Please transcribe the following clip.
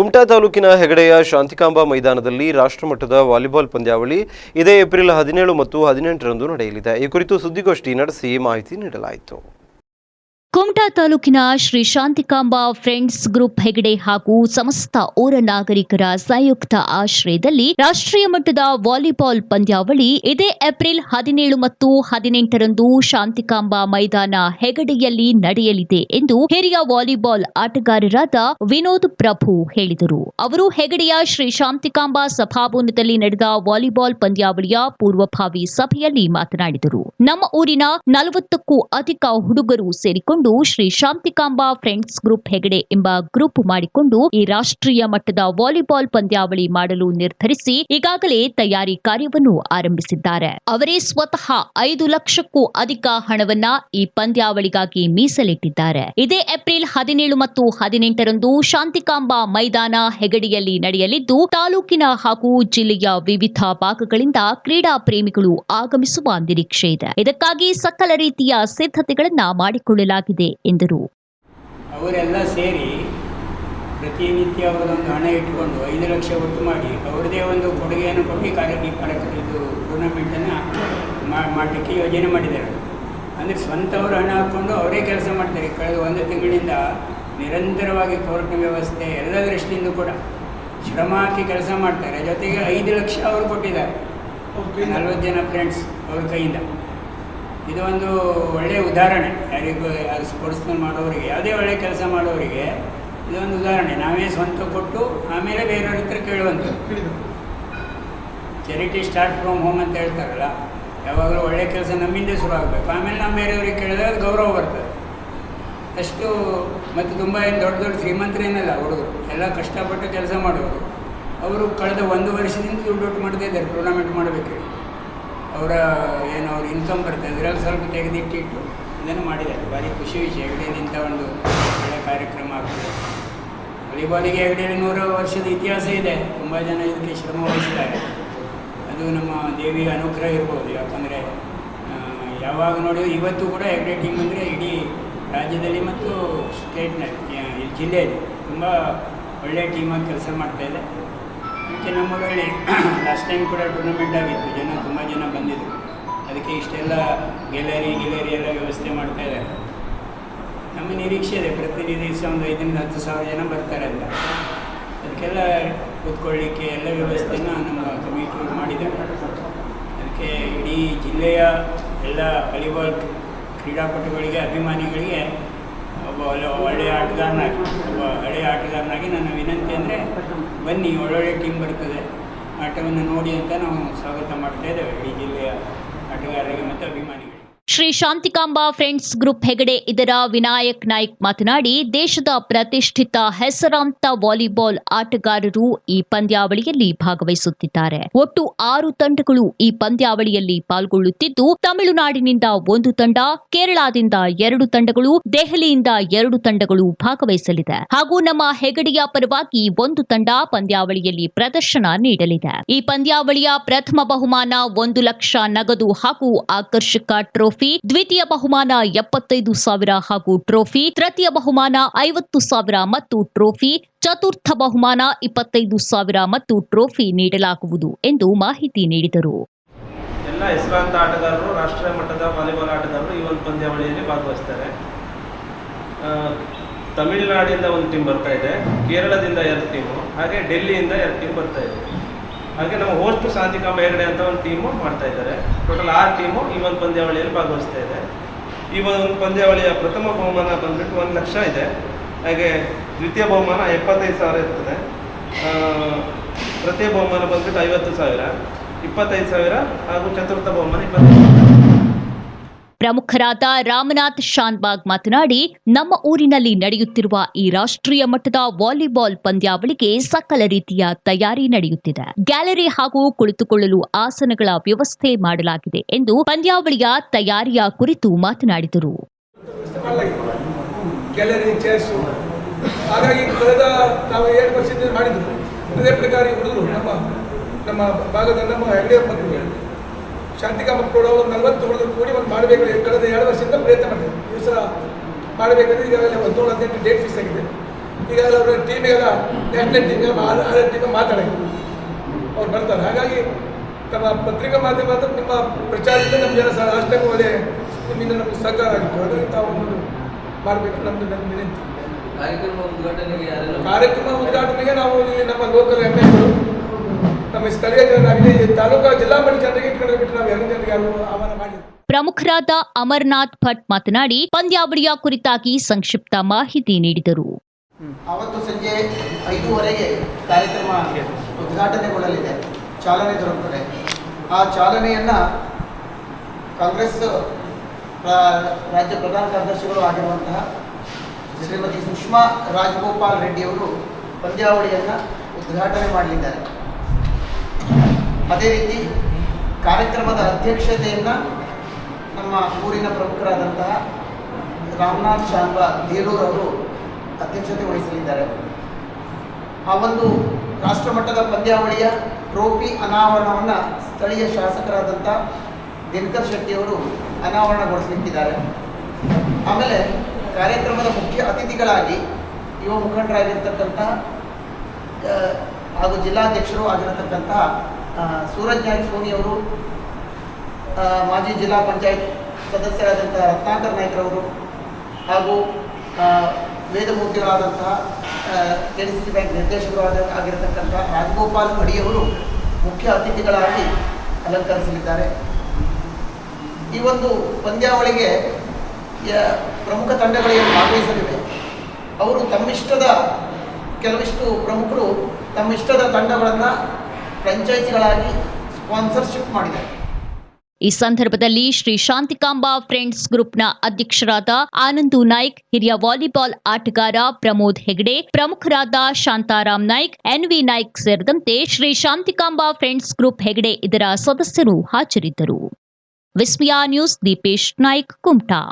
ಕುಮಟಾ ತಾಲೂಕಿನ ಹೆಗಡೆಯ ಶಾಂತಿಕಾಂಬಾ ಮೈದಾನದಲ್ಲಿ ರಾಷ್ಟ್ರಮಟ್ಟದ ವಾಲಿಬಾಲ್ ಪಂದ್ಯಾವಳಿ ಇದೇ ಏಪ್ರಿಲ್ 17 ಮತ್ತು 18ರಂದು ನಡೆಯಲಿದೆ. ಈ ಕುರಿತು ಸುದ್ದಿಗೋಷ್ಠಿ ನಡೆಸಿ ಮಾಹಿತಿ ನೀಡಲಾಯಿತು. ಕುಮಟಾ ತಾಲೂಕಿನ ಶ್ರೀ ಶಾಂತಿಕಾಂಬಾ ಫ್ರೆಂಡ್ಸ್ ಗ್ರೂಪ್ ಹೆಗಡೆ ಹಾಗೂ ಸಮಸ್ತ ಊರ ನಾಗರಿಕರ ಸಂಯುಕ್ತ ಆಶ್ರಯದಲ್ಲಿ ರಾಷ್ಟ್ರೀಯ ಮಟ್ಟದ ವಾಲಿಬಾಲ್ ಪಂದ್ಯಾವಳಿ ಇದೇ ಏಪ್ರಿಲ್ 17 ಮತ್ತು 18ರಂದು ಶಾಂತಿಕಾಂಬಾ ಮೈದಾನ ಹೆಗಡೆಯಲ್ಲಿ ನಡೆಯಲಿದೆ ಎಂದು ಹಿರಿಯ ವಾಲಿಬಾಲ್ ಆಟಗಾರರಾದ ವಿನೋದ್ ಪ್ರಭು ಹೇಳಿದರು. ಅವರು ಹೆಗಡೆಯ ಶ್ರೀ ಶಾಂತಿಕಾಂಬಾ ಸಭಾಭವನದಲ್ಲಿ ನಡೆದ ವಾಲಿಬಾಲ್ ಪಂದ್ಯಾವಳಿಯ ಪೂರ್ವಭಾವಿ ಸಭೆಯಲ್ಲಿ ಮಾತನಾಡಿದರು. ನಮ್ಮ ಊರಿನ 40ಕ್ಕೂ ಅಧಿಕ ಹುಡುಗರು ಸೇರಿಕೊಂಡು ಶ್ರೀ ಶಾಂತಿಕಾಂಬಾ ಫ್ರೆಂಡ್ಸ್ ಗ್ರೂಪ್ ಹೆಗಡೆ ಎಂಬ ಗ್ರೂಪ್ ಮಾಡಿಕೊಂಡು ಈ ರಾಷ್ಟ್ರೀಯ ಮಟ್ಟದ ವಾಲಿಬಾಲ್ ಪಂದ್ಯಾವಳಿ ಮಾಡಲು ನಿರ್ಧರಿಸಿ ಈಗಾಗಲೇ ತಯಾರಿ ಕಾರ್ಯವನ್ನು ಆರಂಭಿಸಿದ್ದಾರೆ. ಅವರೇ ಸ್ವತಃ 5 ಲಕ್ಷಕ್ಕೂ ಅಧಿಕ ಹಣವನ್ನ ಈ ಪಂದ್ಯಾವಳಿಗಾಗಿ ಮೀಸಲಿಟ್ಟಿದ್ದಾರೆ. ಇದೇ ಏಪ್ರಿಲ್ 17 ಮತ್ತು 18ರಂದು ಶಾಂತಿಕಾಂಬಾ ಮೈದಾನ ಹೆಗಡೆಯಲ್ಲಿ ನಡೆಯಲಿದ್ದು ತಾಲೂಕಿನ ಹಾಗೂ ಜಿಲ್ಲೆಯ ವಿವಿಧ ಭಾಗಗಳಿಂದ ಕ್ರೀಡಾ ಪ್ರೇಮಿಗಳು ಆಗಮಿಸುವ ನಿರೀಕ್ಷೆ ಇದೆ. ಇದಕ್ಕಾಗಿ ಸಕಲ ರೀತಿಯ ಸಿದ್ಧತೆಗಳನ್ನ ಮಾಡಿಕೊಳ್ಳಲಾಗಿದೆ ಎಂದರು. ಅವರೆಲ್ಲ ಸೇರಿ ಪ್ರತಿನಿತ್ಯ ಅವರದೊಂದು ಹಣ ಇಟ್ಕೊಂಡು 5 ಲಕ್ಷ ಒಟ್ಟು ಮಾಡಿ ಅವರದೇ ಒಂದು ಕೊಡುಗೆಯನ್ನು ಕೊಟ್ಟು ಇದು ಟೂರ್ನಮೆಂಟನ್ನು ಮಾಡಲಿಕ್ಕೆ ಯೋಜನೆ ಮಾಡಿದ್ದಾರೆ. ಅಂದರೆ ಸ್ವಂತವರು ಹಣ ಹಾಕ್ಕೊಂಡು ಅವರೇ ಕೆಲಸ ಮಾಡ್ತಾರೆ. ಕಳೆದ 1 ತಿಂಗಳಿಂದ ನಿರಂತರವಾಗಿ ಕೋರ್ಟ್ನ ವ್ಯವಸ್ಥೆ ಎಲ್ಲ ದೃಷ್ಟಿಯಿಂದ ಕೂಡ ಶ್ರಮ ಹಾಕಿ ಕೆಲಸ ಮಾಡ್ತಾರೆ. ಜೊತೆಗೆ 5 ಲಕ್ಷ ಅವರು ಕೊಟ್ಟಿದ್ದಾರೆ 40 ಜನ ಫ್ರೆಂಡ್ಸ್ ಅವ್ರ ಕೈಯಿಂದ. ಇದು ಒಂದು ಒಳ್ಳೆಯ ಉದಾಹರಣೆ. ಯಾರಿಗೂ ಯಾರು ಸ್ಪೋರ್ಟ್ಸ್ನಲ್ಲಿ ಮಾಡೋರಿಗೆ, ಯಾವುದೇ ಒಳ್ಳೆಯ ಕೆಲಸ ಮಾಡೋರಿಗೆ ಇದೊಂದು ಉದಾಹರಣೆ. ನಾವೇ ಸ್ವಂತ ಕೊಟ್ಟು ಆಮೇಲೆ ಬೇರೆಯವ್ರ ಹತ್ರ ಕೇಳುವಂಥದ್ದು. ಚಾರಿಟಿ ಸ್ಟಾರ್ಟ್ ಫ್ರಮ್ ಹೋಮ್ ಅಂತ ಹೇಳ್ತಾರಲ್ಲ, ಯಾವಾಗಲೂ ಒಳ್ಳೆಯ ಕೆಲಸ ನಮ್ಮಿಂದ ಶುರು ಆಗಬೇಕು. ಆಮೇಲೆ ನಾವು ಬೇರೆಯವ್ರಿಗೆ ಕೇಳಿದಾಗ ಅದು ಗೌರವ ಬರ್ತದೆ. ಅಷ್ಟು ಮತ್ತು ತುಂಬ ಏನು ದೊಡ್ಡ ದೊಡ್ಡ ಶ್ರೀಮಂತರೇನಲ್ಲ ಹುಡುಗರು, ಎಲ್ಲ ಕಷ್ಟಪಟ್ಟು ಕೆಲಸ ಮಾಡೋರು. ಅವರು ಕಳೆದ 1 ವರ್ಷದಿಂದ ದುಡ್ಡು ಮಾಡ್ತಾ ಇದ್ದಾರೆ ಟೂರ್ನಮೆಂಟ್ ಮಾಡಬೇಕು. ಅವರ ಏನು ಅವ್ರ ಇನ್ಕಮ್ ಬರ್ತದೆ ಅದರಲ್ಲಿ ಸ್ವಲ್ಪ ತೆಗೆದಿಟ್ಟಿಟ್ಟು ಇದನ್ನು ಮಾಡಿದ್ದಾರೆ. ಭಾರಿ ಖುಷಿ ವಿಷಯ. ಹೆಗಡೆಯಿಂದ ಒಂದು ಒಳ್ಳೆಯ ಕಾರ್ಯಕ್ರಮ ಆಗ್ತದೆ. ವಾಲಿಬಾಲಿಗೆ ಹೆಗಡೆಯಲ್ಲಿ 100 ವರ್ಷದ ಇತಿಹಾಸ ಇದೆ. ತುಂಬ ಜನ ಇದಕ್ಕೆ ಶ್ರಮ ವಹಿಸಿದ್ದಾರೆ. ಅದು ನಮ್ಮ ದೇವಿಯ ಅನುಗ್ರಹ ಇರ್ಬೋದು. ಯಾಕಂದರೆ ಯಾವಾಗ ನೋಡಿ ಇವತ್ತು ಕೂಡ ಹೆಗಡೆ ಟೀಮ್ ಅಂದರೆ ಇಡೀ ರಾಜ್ಯದಲ್ಲಿ ಮತ್ತು ಸ್ಟೇಟ್ನಲ್ಲಿ ಜಿಲ್ಲೆಯಲ್ಲಿ ತುಂಬ ಒಳ್ಳೆಯ ಟೀಮಾಗಿ ಕೆಲಸ ಮಾಡ್ತಾಯಿದೆ. ಅದಕ್ಕೆ ನಮ್ಮೂರಲ್ಲಿ ಲಾಸ್ಟ್ ಟೈಮ್ ಕೂಡ ಟೂರ್ನಮೆಂಟ್ ಆಗಿತ್ತು. ತುಂಬ ಜನ ಬಂದಿದ್ದರು. ಅದಕ್ಕೆ ಇಷ್ಟೆಲ್ಲ ಗ್ಯಾಲರಿ ಎಲ್ಲ ವ್ಯವಸ್ಥೆ ಮಾಡ್ತಾಯಿದ್ದಾರೆ. ನಮ್ಮ ನಿರೀಕ್ಷೆ ಇದೆ ಪ್ರತಿ ದಿವಸ ಒಂದು 5 ರಿಂದ 10 ಸಾವಿರ ಜನ ಬರ್ತಾರೆ ಅಂತ. ಅದಕ್ಕೆಲ್ಲ ಕೂತ್ಕೊಳ್ಳಿಕ್ಕೆ ಎಲ್ಲ ವ್ಯವಸ್ಥೆನ ನಮ್ಮ ಕಮಿಟಿಯವರು ಮಾಡಿದ್ದಾರೆ. ಅದಕ್ಕೆ ಇಡೀ ಜಿಲ್ಲೆಯ ಎಲ್ಲ ವಾಲಿಬಾಲ್ ಕ್ರೀಡಾಪಟುಗಳಿಗೆ, ಅಭಿಮಾನಿಗಳಿಗೆ ಒಬ್ಬ ಒಳ್ಳೆಯ ಆಟಗಾರನಾಗಿ ನನ್ನ ವಿನಂತಿ ಅಂದರೆ ಬನ್ನಿ, ಒಳ್ಳೊಳ್ಳೆ ಟೀಮ್ ಬರ್ತದೆ, ಆಟವನ್ನು ನೋಡಿ ಅಂತ ನಾವು ಸ್ವಾಗತ ಮಾಡ್ತಾ ಇದ್ದೇವೆ ಇಡೀ ಜಿಲ್ಲೆಯ ಆಟಗಾರರಿಗೆ ಮತ್ತು ಅಭಿಮಾನಿಗಳಿಗೆ. ಶ್ರೀ ಶಾಂತಿಕಾಂಬಾ ಫ್ರೆಂಡ್ಸ್ ಗ್ರೂಪ್ ಹೆಗಡೆ ಇದರ ವಿನಾಯಕ್ ನಾಯ್ಕ್ ಮಾತನಾಡಿ, ದೇಶದ ಪ್ರತಿಷ್ಠಿತ ಹೆಸರಾಂತ ವಾಲಿಬಾಲ್ ಆಟಗಾರರು ಈ ಪಂದ್ಯಾವಳಿಯಲ್ಲಿ ಭಾಗವಹಿಸುತ್ತಿದ್ದಾರೆ. ಒಟ್ಟು 6 ತಂಡಗಳು ಈ ಪಂದ್ಯಾವಳಿಯಲ್ಲಿ ಪಾಲ್ಗೊಳ್ಳುತ್ತಿದ್ದು, ತಮಿಳುನಾಡಿನಿಂದ 1 ತಂಡ, ಕೇರಳದಿಂದ 2 ತಂಡಗಳು, ದೆಹಲಿಯಿಂದ 2 ತಂಡಗಳು ಭಾಗವಹಿಸಲಿದೆ. ಹಾಗೂ ನಮ್ಮ ಹೆಗಡೆಯ ಪರವಾಗಿ 1 ತಂಡ ಪಂದ್ಯಾವಳಿಯಲ್ಲಿ ಪ್ರದರ್ಶನ ನೀಡಲಿದೆ. ಈ ಪಂದ್ಯಾವಳಿಯ ಪ್ರಥಮ ಬಹುಮಾನ 1 ಲಕ್ಷ ನಗದು ಹಾಗೂ ಆಕರ್ಷಕ ಟ್ರೋಫಿ, ದ್ವಿತೀಯ ಬಹುಮಾನ 75,000 ಹಾಗೂ ಟ್ರೋಫಿ, ತೃತೀಯ ಬಹುಮಾನ 50,000 ಮತ್ತು ಟ್ರೋಫಿ, ಚತುರ್ಥ ಬಹುಮಾನ 25,000 ಮತ್ತು ಟ್ರೋಫಿ ನೀಡಲಾಗುವುದು ಎಂದು ಮಾಹಿತಿ ನೀಡಿದರು. ಎಲ್ಲ ಹೆಸರಾಂತ ಆಟಗಾರರು, ರಾಷ್ಟ್ರೀಯ ಮಟ್ಟದ ವಾಲಿಬಾಲ್ ಆಟಗಾರರು ಈ ಒಂದು ಪಂದ್ಯಾವಳಿಯಲ್ಲಿ ಭಾಗವಹಿಸ್ತಾರೆ. ತಮಿಳುನಾಡಿಂದ 1 ಟೀಮ್ ಬರ್ತಾ ಇದೆ, ಕೇರಳದಿಂದ 2 ಟೀಮು, ಹಾಗೆ ಡೆಲ್ಲಿಯಿಂದ 2 ಟೀಮ್ ಬರ್ತಾ ಇದೆ. ಹಾಗೆ ನಮ್ಮ ಹೋಸ್ಟ್ ಶಾಂತಿಕಾಂಬಾ ಹೆಗಡೆ ಅಂತ ಒಂದು ಟೀಮು ಮಾಡ್ತಾ ಇದ್ದಾರೆ. ಟೋಟಲ್ 6 ಟೀಮು ಈ ಒಂದು ಪಂದ್ಯಾವಳಿಯಲ್ಲಿ ಭಾಗವಹಿಸ್ತಾ ಇದೆ. ಈ ಒಂದು ಪಂದ್ಯಾವಳಿಯ ಪ್ರಥಮ ಬಹುಮಾನ ಬಂದ್ಬಿಟ್ಟು 1 ಲಕ್ಷ ಇದೆ. ಹಾಗೆ ದ್ವಿತೀಯ ಬಹುಮಾನ 75,000 ಇರ್ತದೆ. ತೃತೀಯ ಬಹುಮಾನ ಬಂದ್ಬಿಟ್ಟು 50,000, 25,000 ಹಾಗೂ ಚತುರ್ಥ ಬಹುಮಾನ 25,000. ಪ್ರಮುಖರಾದ ರಾಮನಾಥ್ ಶಾನ್ಬಾಗ್ ಮಾತನಾಡಿ, ನಮ್ಮ ಊರಿನಲ್ಲಿ ನಡೆಯುತ್ತಿರುವ ಈ ರಾಷ್ಟ್ರೀಯ ಮಟ್ಟದ ವಾಲಿಬಾಲ್ ಪಂದ್ಯಾವಳಿಗೆ ಸಕಲ ರೀತಿಯ ತಯಾರಿ ನಡೆಯುತ್ತಿದೆ. ಗ್ಯಾಲರಿ ಹಾಗೂ ಕುಳಿತುಕೊಳ್ಳಲು ಆಸನಗಳ ವ್ಯವಸ್ಥೆ ಮಾಡಲಾಗಿದೆ ಎಂದು ಪಂದ್ಯಾವಳಿಯ ತಯಾರಿಯ ಕುರಿತು ಮಾತನಾಡಿದರು. ಹಾಗಾಗಿ ಕಳೆದ ನಾವು 7 ವರ್ಷದಿಂದ ಮಾಡಿದ್ರು ಅದೇ ಪ್ರಕಾರ ಹುಡುಗರು ನಮ್ಮ ಭಾಗದ ನಮ್ಮ ಹೆಗಡೆ ಮಕ್ಕಳು ಶಾಂತಿಕಾಂಬಾ ಕೂಡ ಒಂದು 40 ಹುಡುಗರು ಕೂಡಿ ಒಂದು ಮಾಡಬೇಕು. ಕಳೆದ 2 ವರ್ಷದಿಂದ ಪ್ರಯತ್ನ ಮಾಡಿದ್ರು. ಈ ಸಲ ಮಾಡಬೇಕಂದ್ರೆ ಈಗಾಗಲೇ 17-18 ಡೇಟ್ ಫಿಕ್ಸ್ ಆಗಿದೆ. ಈಗಾಗಲೇ ಅವರ ಟೀಮಿಗೆಲ್ಲ ನ್ಯಾಷನಲ್ ಟೀಮಿಗೆ ಟೀಮಿಗೆ ಮಾತಾಡಿದ್ರು, ಅವ್ರು ಬರ್ತಾರೆ. ಹಾಗಾಗಿ ನಮ್ಮ ಪತ್ರಿಕಾ ಮಾಧ್ಯಮ ಅಂತ ನಿಮ್ಮ ಪ್ರಚಾರದಿಂದ ನಮ್ಮ ಜನ ರಾಷ್ಟ್ರಕ್ಕೆ ಒಳ್ಳೆಯ ನಿಮ್ಮಿಂದ ನಮಗೆ ಸಹಕಾರ ಆಗಿತ್ತು. ಹಾಗಾಗಿ ತಾವು ಒಂದು ಮಾಡಬೇಕು ನಮ್ಮದು ನನ್ನ ವಿನಂತಿ. ಕಾರ್ಯಕ್ರಮ ಉದ್ಘಾಟನೆಗೆ ನಾವು ಇಲ್ಲಿ ನಮ್ಮ ಲೋಕಲ್ MLಗಳು, ನಮ್ಮ ಸ್ಥಳೀಯ ಜನ, ನಾವಿಲ್ಲಿ ತಾಲೂಕಾ ಜಿಲ್ಲಾ ಮಟ್ಟ ಜನರಿಗೆ ಇಟ್ಕೊಂಡು ಬಿಟ್ಟು ನಾವು ಎರಡು ಜನರಿಗೆ ಯಾರು ಆಹ್ವಾನ ಮಾಡಿದ್ವಿ. ಪ್ರಮುಖರಾದ ಅಮರ್ನಾಥ್ ಭಟ್ ಮಾತನಾಡಿ ಪಂದ್ಯಾವಳಿಯ ಕುರಿತಾಗಿ ಸಂಕ್ಷಿಪ್ತ ಮಾಹಿತಿ ನೀಡಿದರು. ಅವತ್ತು ಸಂಜೆ 5:15ಗೆ ಕಾರ್ಯಕ್ರಮ ಉದ್ಘಾಟನೆಗೊಳ್ಳಲಿದೆ, ಚಾಲನೆ ದೊರಕುತ್ತದೆ. ಆ ಚಾಲನೆಯನ್ನು ಕಾಂಗ್ರೆಸ್ ರಾಜ್ಯ ಪ್ರಧಾನ ಕಾರ್ಯದರ್ಶಿಗಳು ಆಗಿರುವಂತಹ ಶ್ರೀಮತಿ ಸುಷ್ಮಾ ರಾಜಗೋಪಾಲ್ ರೆಡ್ಡಿಯವರು ಪಂದ್ಯಾವಳಿಯನ್ನು ಉದ್ಘಾಟನೆ ಮಾಡಲಿದ್ದಾರೆ. ಅದೇ ರೀತಿ ಕಾರ್ಯಕ್ರಮದ ಅಧ್ಯಕ್ಷತೆಯನ್ನು ನಮ್ಮ ಊರಿನ ಪ್ರಮುಖರಾದಂತಹ ರಾಮನಾಥ್ ಶಾಂಬಾ ದೇರೂರ್ ಅವರು ಅಧ್ಯಕ್ಷತೆ ವಹಿಸಲಿದ್ದಾರೆ. ಆ ಒಂದು ರಾಷ್ಟ್ರಮಟ್ಟದ ಪಂದ್ಯಾವಳಿಯ ಟ್ರೋಫಿ ಅನಾವರಣವನ್ನು ಸ್ಥಳೀಯ ಶಾಸಕರಾದಂಥ ದಿನಕರ್ ಶೆಟ್ಟಿಯವರು ಅನಾವರಣಗೊಳಿಸಲಿಕ್ಕಿದ್ದಾರೆ. ಆಮೇಲೆ ಕಾರ್ಯಕ್ರಮದ ಮುಖ್ಯ ಅತಿಥಿಗಳಾಗಿ ಯುವ ಮುಖಂಡರಾಗಿರ್ತಕ್ಕಂಥ ಹಾಗೂ ಜಿಲ್ಲಾಧ್ಯಕ್ಷರು ಆಗಿರತಕ್ಕಂತಹ ಸೂರಜ್ ನಾಯ್ಕ್ ಸೋನಿಯವರು, ಮಾಜಿ ಜಿಲ್ಲಾ ಪಂಚಾಯತ್ ಸದಸ್ಯರಾದಂಥ ರತ್ನಾಕರ್ ನಾಯ್ಕರವರು ಹಾಗೂ ವೇದಮೂರ್ತಿಗಳಾದಂತಹ KDCC ಬ್ಯಾಂಕ್ ನಿರ್ದೇಶಕರು ಆಗಿರತಕ್ಕಂಥ ರಾಜಗೋಪಾಲ್ ಅಡಿಯವರು ಮುಖ್ಯ ಅತಿಥಿಗಳಾಗಿ ಅಲಂಕರಿಸಲಿದ್ದಾರೆ. ಈ ಒಂದು ಪಂದ್ಯಾವಳಿಗೆ ಪ್ರಮುಖ ತಂಡಗಳು ಏನು ಭಾಗವಹಿಸಲಿವೆ ಅವರು ತಮ್ಮಿಷ್ಟದ ಕೆಲವಿಷ್ಟು ಪ್ರಮುಖರು ತಮ್ಮಿಷ್ಟದ ತಂಡಗಳನ್ನು ಫ್ರಾಂಚೈಸಿಗಳಾಗಿ ಸ್ಪಾನ್ಸರ್ಶಿಪ್ ಮಾಡಿದ್ದಾರೆ. ಈ ಸಂದರ್ಭದಲ್ಲಿ ಶ್ರೀ ಶಾಂತಿಕಾಂಬಾ ಫ್ರೆಂಡ್ಸ್ ಗ್ರೂಪ್ನ ಅಧ್ಯಕ್ಷರಾದ ಆನಂದು ನಾಯ್ಕ್, ಹಿರಿಯ ವಾಲಿಬಾಲ್ ಆಟಗಾರ ಪ್ರಮೋದ್ ಹೆಗಡೆ, ಪ್ರಮುಖರಾದ ಶಾಂತಾರಾಮ್ ನಾಯ್ಕ್, NV ನಾಯ್ಕ್ ಸೇರಿದಂತೆ ಶ್ರೀ ಶಾಂತಿಕಾಂಬಾ ಫ್ರೆಂಡ್ಸ್ ಗ್ರೂಪ್ ಹೆಗಡೆ ಇದರ ಸದಸ್ಯರು ಹಾಜರಿದ್ದರು. ವಿಸ್ಮಯ ನ್ಯೂಸ್, ದೀಪೇಶ್ ನಾಯ್ಕ್, ಕುಮಟಾ.